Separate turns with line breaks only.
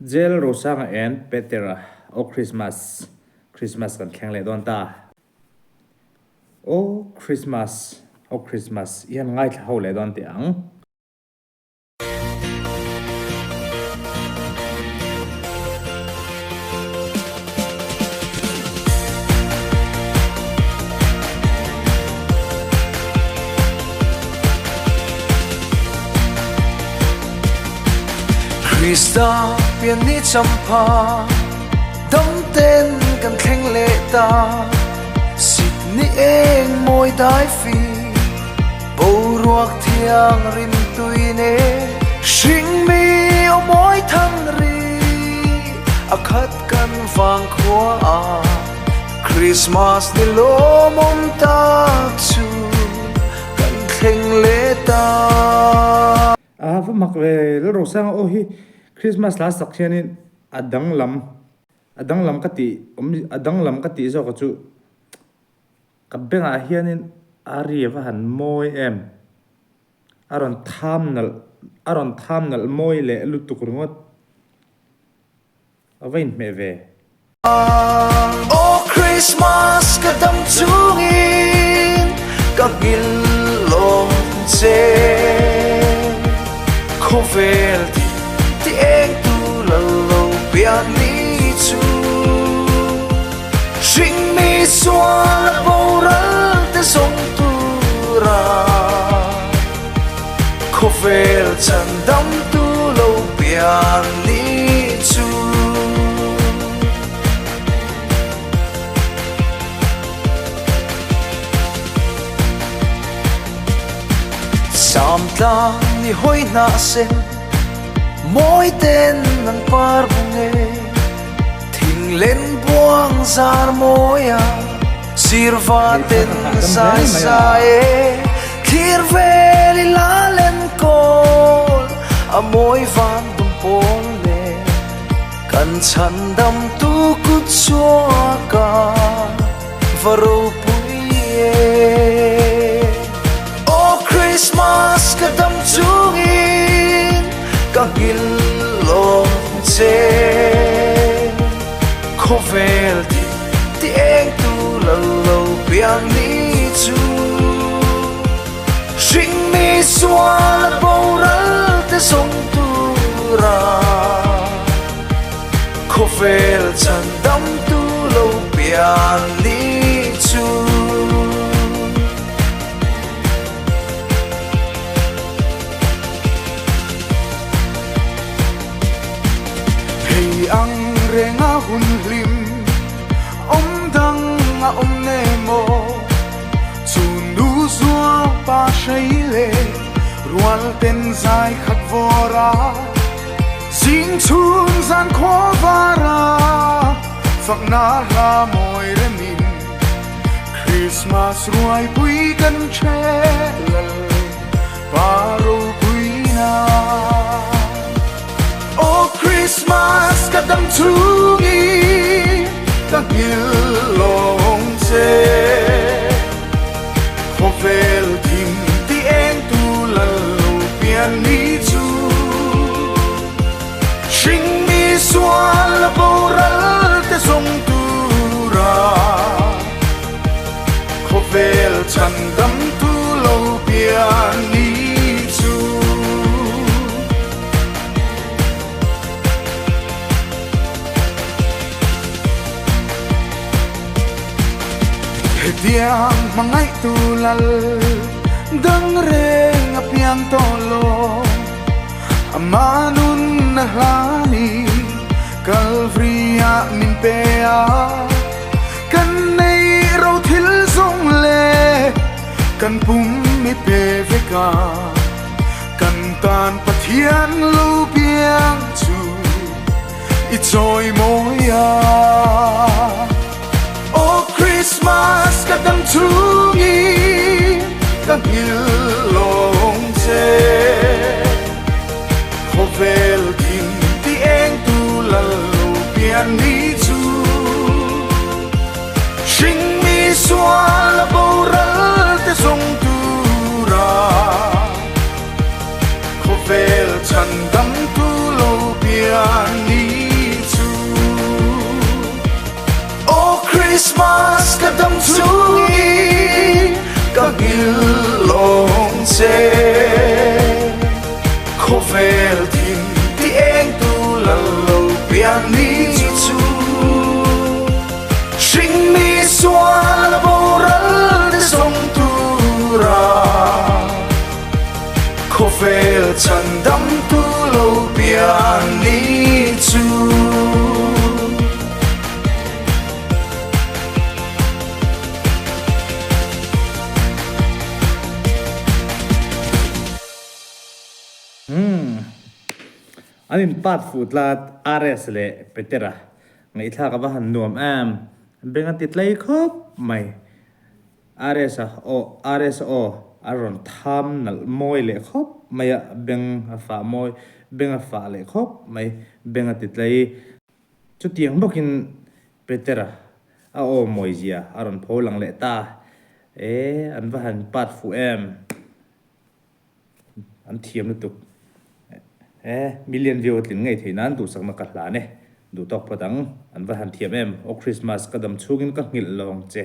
Jel rosang and petera o Christmas kan khen le don ta o Christmas yan ngai thla ho le don ti ang
Krista pian ni champa dam ten kan thleng le ta sit ni eng moi dai fi bo ruak thiang rin tui ne shing mi o moi thang ri akhat kan wang khwa a Christmas ni lo mom ta chu kan thleng le ta
va makwe lo rosang o hi Christmas last section adang lam kati zo ka chu kabenga hianin ari va han moi em aron thamnal moi le lutuk rungot avain me ve
Oh Christmas kadam chungin kagil long che khovel ti eng tu lo pian ni chu sing mi swal boral te song tu ra khovel chan dam tu lo pian ni chu sam tlang ni hoi na sen moi ten nang par bunge thing len buang zar moya sirva ten sai sai thir veli la len kol a moi van dum pol le kan chan dam tu ku chua ka varo puye Christmas kadam chungin kagil long che khovel ti eng tu lo pian ni chu sing mi swal boral te song tu ra khovel chan dam tu lo pian ni chu
ang renga hun lim om dang a om ne mo chu nu zua pa shaile rual ten zai khat vora sing chun zan kho vara phak na la moi re min Christmas ruai pui kan che lal paro pui na Oh Christmas kadam chungi kagil long che khovel thim ti eng tu lal pian ni chu sing mi swal boral te song tu ra khovel chan dam tu lo pian ni chu diang mangai tulal dang reng apiang tolo amanun nahlani kalvria min pea kan nei ro thil zong le kan pum mi pe veka kan tan pathian lo piang chu i choi moya Christmas kadam chungi kagil long che khovel kim ti eng tu lal pian ni chu sing mi swal boral te song tu ra khovel chan dam tu lo
Christmas ka dam chungi ka gil long che khovel tin ti eng tu lalo pian ni chu sing mi swal boral de song tu ra khovel chan dam tu lo pian ni chu
anin pat futlat ares le petera ngai thla ka ba han nuam am benga titlai khop mai ares o aron tham nal moi le khop maya beng fa moi benga fa le khop mai benga titlai chu tiang bokin petera a o moi zia aron pholang le ta an va han pat fu em an thiam lu tuk million view tlin ngai theinan tu sakna ka hla ne du tok padang an va han thiam em o Christmas kadam chungin ka ngil long che